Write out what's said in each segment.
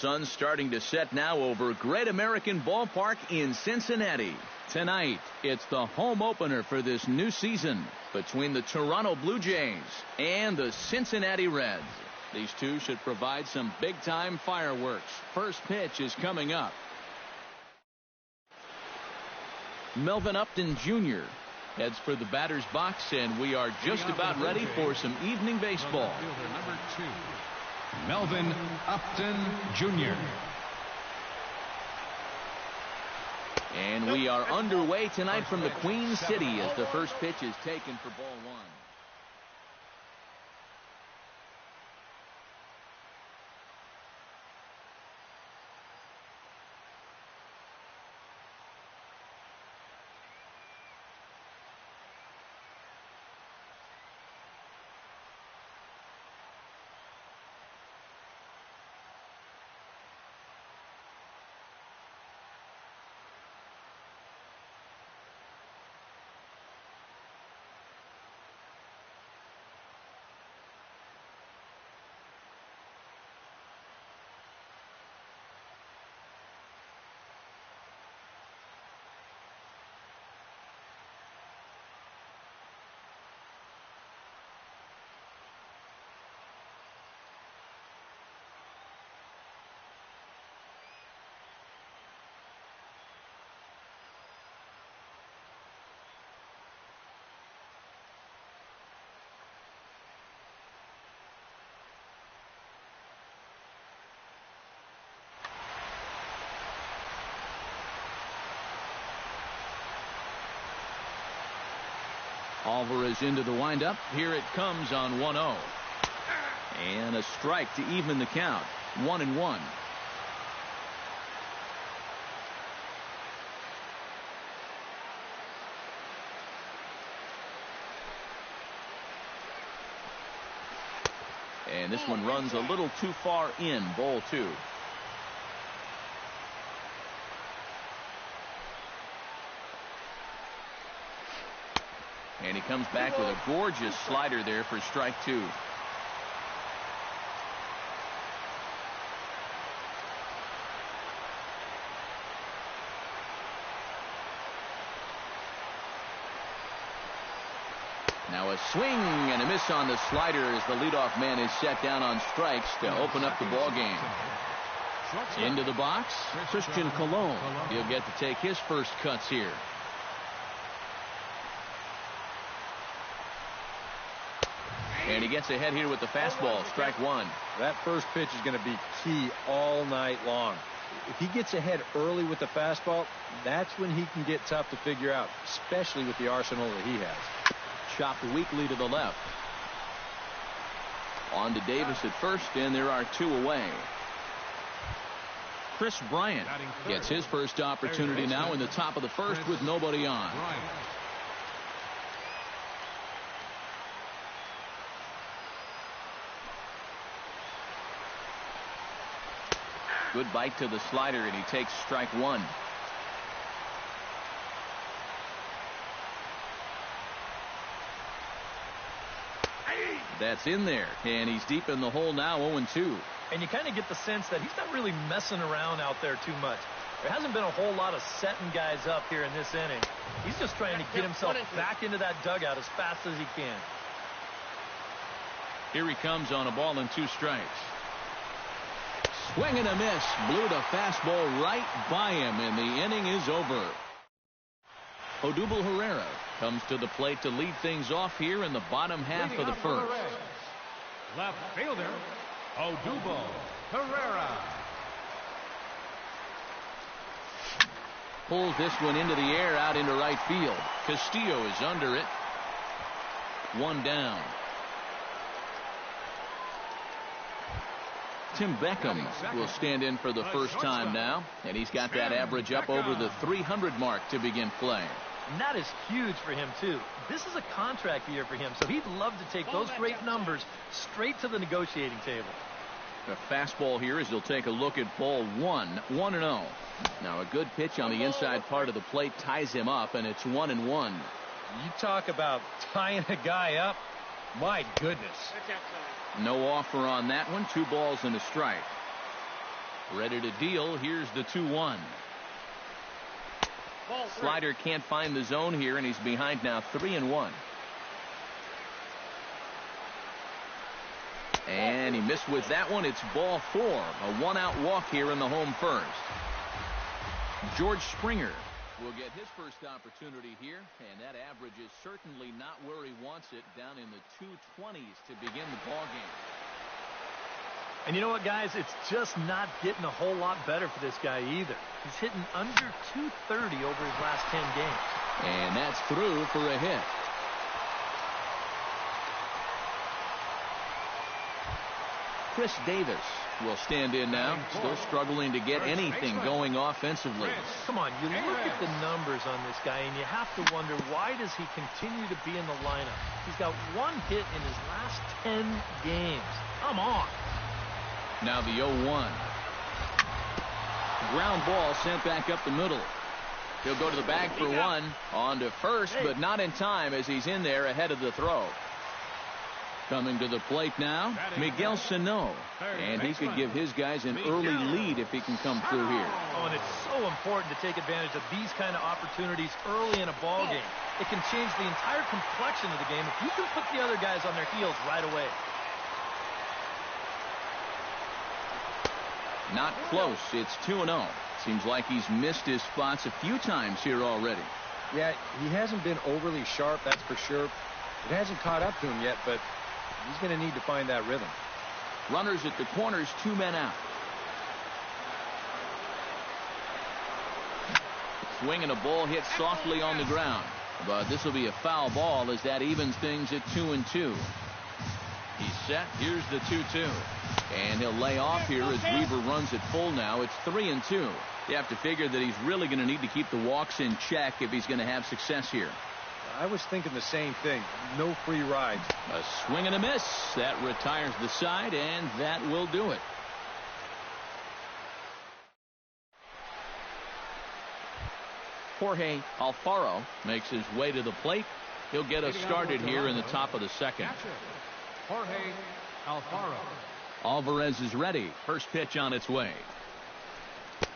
sun's starting to set now over Great American Ballpark in Cincinnati. Tonight, it's the home opener for this new season between the Toronto Blue Jays and the Cincinnati Reds. These two should provide some big-time fireworks. First pitch is coming up. Melvin Upton Jr. heads for the batter's box, and we are just about ready for some evening baseball. Number 2, Melvin Upton Jr. And we are underway tonight from the Queen City as the first pitch is taken for ball one. Alvarez into the windup. Here it comes on 1-0. And a strike to even the count. 1-1. And this one runs a little too far in. Ball 2. And he comes back with a gorgeous slider there for strike 2. Now a swing and a miss on the slider as the leadoff man is set down on strikes to open up the ball game. Into the box, Christian Colon. He'll get to take his first cuts here. And he gets ahead here with the fastball. Strike 1. That first pitch is going to be key all night long. If he gets ahead early with the fastball, that's when he can get tough to figure out, especially with the arsenal that he has. Chopped weakly to the left. On to Davis at first, and there are 2 away. Chris Bryant gets his first opportunity now in the top of the first with nobody on. Good bite to the slider, and he takes strike 1. That's in there, and he's deep in the hole now, 0-2. And you kind of get the sense that he's not really messing around out there too much. There hasn't been a whole lot of setting guys up here in this inning. He's just trying to get himself back into that dugout as fast as he can. Here he comes on a ball and 2 strikes. Swing and a miss. Blew the fastball right by him, and the inning is over. Odubel Herrera comes to the plate to lead things off here in the bottom half of the first. Left fielder, Odubel Herrera. Pulls this one into the air out into right field. Castillo is under it. 1 down. Tim Beckham will stand in for the first time now, and he's got that average up over the 300 mark to begin play. And that is huge for him, too. This is a contract year for him, so he'd love to take those great numbers straight to the negotiating table. The fastball here as he'll take a look at ball 1, 1-0. Now a good pitch on the inside part of the plate ties him up, and it's 1-1. You talk about tying a guy up. My goodness. No offer on that one. 2 balls and a strike. Ready to deal. Here's the 2-1. Slider can't find the zone here, and he's behind now 3-1. And he missed with that one. It's ball 4. A one-out walk here in the home first. George Springer will get his first opportunity here, and that average is certainly not where he wants it, down in the 220s to begin the ball game. And you know what, guys? It's just not getting a whole lot better for this guy either. He's hitting under 230 over his last 10 games. And that's through for a hit. Chris Davis will stand in now, still struggling to get anything going offensively. Come on, you look at the numbers on this guy, and you have to wonder, why does he continue to be in the lineup? He's got one hit in his last 10 games. Come on. Now the 0-1. Ground ball sent back up the middle. He'll go to the bag for one. On to first, but not in time as he's in there ahead of the throw. Coming to the plate now, Miguel Sano. And he could give his guys an early lead if he can come through here. Oh, and it's so important to take advantage of these kind of opportunities early in a ball game. It can change the entire complexion of the game if you can put the other guys on their heels right away. Not close. It's 2-0. Seems like he's missed his spots a few times here already. Yeah, he hasn't been overly sharp, that's for sure. It hasn't caught up to him yet, but he's going to need to find that rhythm. Runners at the corners, 2 men out. Swing and a ball hit softly on the ground. But this will be a foul ball as that evens things at 2-2. He's set. Here's the 2-2. And he'll lay off here as Weaver runs it full now. It's 3-2. You have to figure that he's really going to need to keep the walks in check if he's going to have success here. I was thinking the same thing. No free rides. A swing and a miss. That retires the side, and that will do it. Jorge Alfaro makes his way to the plate. He'll get us started here in the top of the second. Jorge Alfaro. Alvarez is ready. First pitch on its way.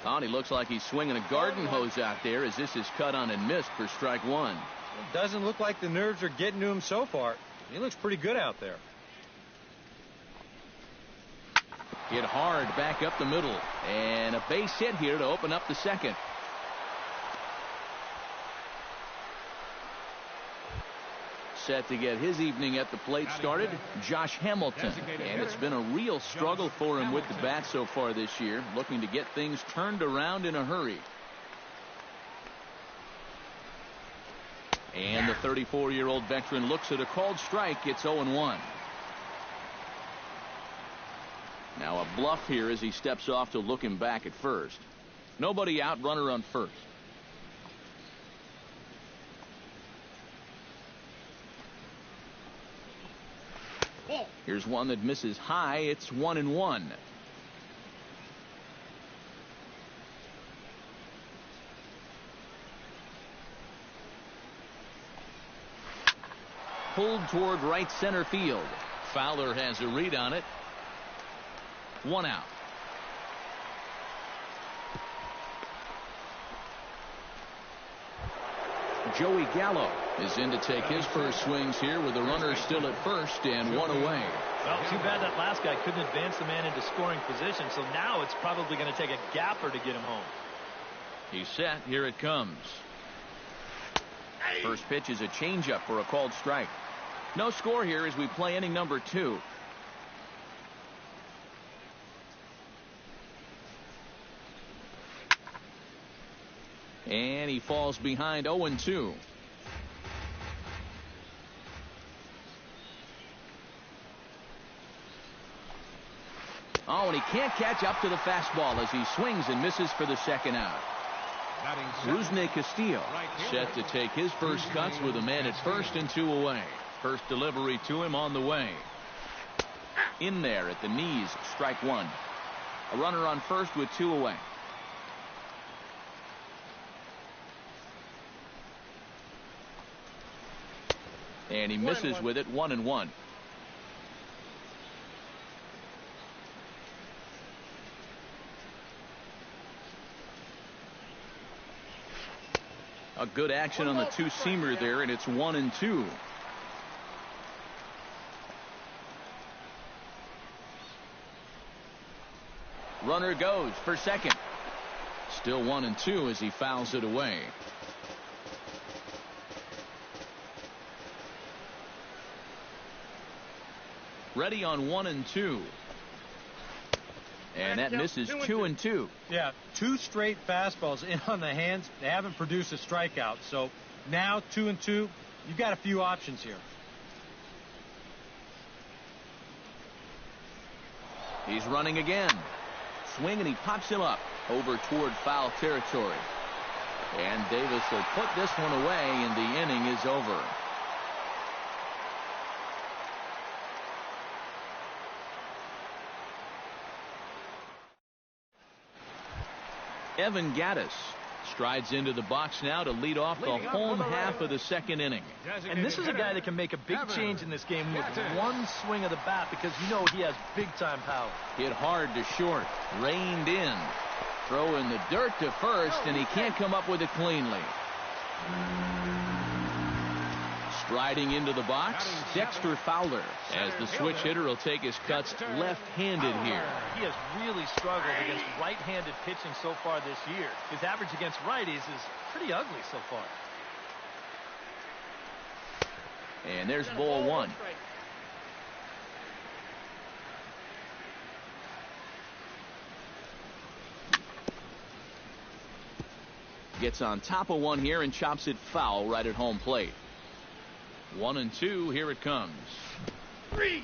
Oh, and he looks like he's swinging a garden hose out there as this is cut on and missed for strike one. It doesn't look like the nerves are getting to him so far. He looks pretty good out there. Hit hard back up the middle. And a base hit here to open up the second. Set to get his evening at the plate started, Josh Hamilton. And it's been a real struggle for him with the bat so far this year, looking to get things turned around in a hurry. And the 34-year-old veteran looks at a called strike. It's 0-1. Now a bluff here as he steps off to look him back at first. Nobody out, runner on first. Here's one that misses high. It's 1-1. Pulled toward right center field. Fowler has a read on it. 1 out. Joey Gallo is in to take his first swings here with the runner still at first and one away. Well, too bad that last guy couldn't advance the man into scoring position, so now it's probably going to take a gapper to get him home. He's set. Here it comes. First pitch is a changeup for a called strike. No score here as we play inning number 2. And he falls behind 0-2. Oh, and he can't catch up to the fastball as he swings and misses for the second out. Rusney Castillo set to take his first cuts with a man at first and 2 away. First delivery to him on the way. In there at the knees, strike one. A runner on first with 2 away. And he misses with it, 1-1. A good action on the two-seamer there, and it's 1-2. Runner goes for second. Still 1-2 as he fouls it away. Ready on 1-2. And that misses 2-2. Yeah, 2 straight fastballs in on the hands. They haven't produced a strikeout. So now 2-2. You've got a few options here. He's running again. Swing, and he pops him up over toward foul territory. And Davis will put this one away, and the inning is over. Evan Gattis strides into the box now to lead off the home half of the second inning. And this is a guy that can make a big change in this game with one swing of the bat, because you know he has big-time power. Hit hard to short. Reined in. Throw in the dirt to first, and he can't come up with it cleanly. Striding into the box, Dexter Fowler, as the switch hitter will take his cuts left-handed here. He has really struggled against right-handed pitching so far this year. His average against righties is pretty ugly so far. And there's ball one. Gets on top of one here and chops it foul right at home plate. 1-2, here it comes.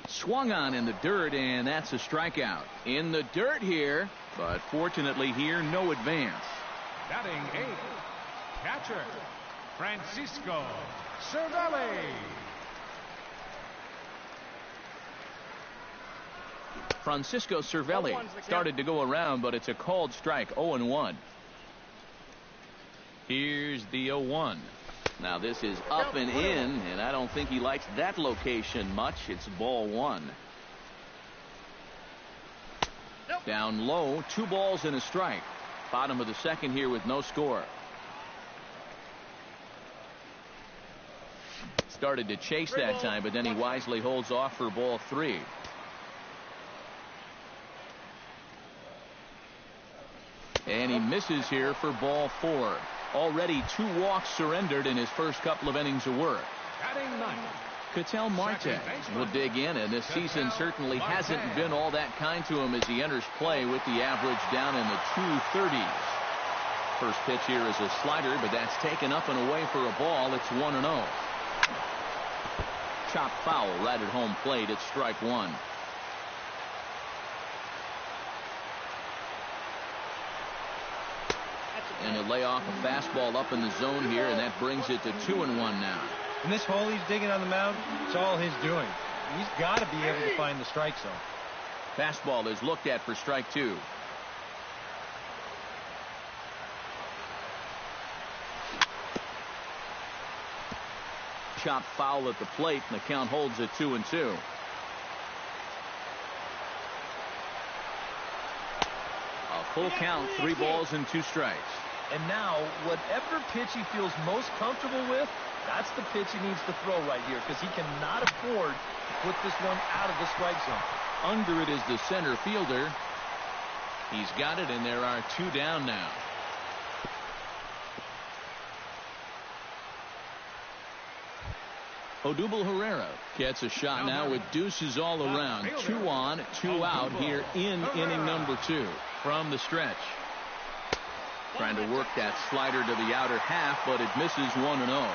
Swung on in the dirt, and that's a strikeout. In the dirt here, but fortunately here, no advance. Batting 8, catcher, Francisco Cervelli. Francisco Cervelli started to go around, but it's a called strike, 0-1. Here's the 0-1. Now this is up and in, and I don't think he likes that location much. It's ball one. Down low, 2 balls and a strike. Bottom of the second here with no score. Started to chase that time, but then he wisely holds off for ball 3. And he misses here for ball 4. Already 2 walks surrendered in his first couple of innings of work. Ketel Marte will dig in, and this season certainly hasn't been all that kind to him as he enters play with the average down in the 230s. First pitch here is a slider, but that's taken up and away for a ball. It's 1-0. Chop foul right at home plate. It's strike one. And he'll lay off a fastball up in the zone here, and that brings it to 2-1 now. In this hole he's digging on the mound, it's all his doing. He's got to be able to find the strike zone. Fastball is looked at for strike 2. Chop foul at the plate, and the count holds at 2-2. A full count, 3 balls and 2 strikes. And now, whatever pitch he feels most comfortable with, that's the pitch he needs to throw right here, because he cannot afford to put this one out of the strike zone. Under it is the center fielder. He's got it, and there are 2 down now. Odubel Herrera gets a shot now with deuces all around. 2 on, 2 out here in inning number 2 from the stretch. Trying to work that slider to the outer half, but it misses 1-0.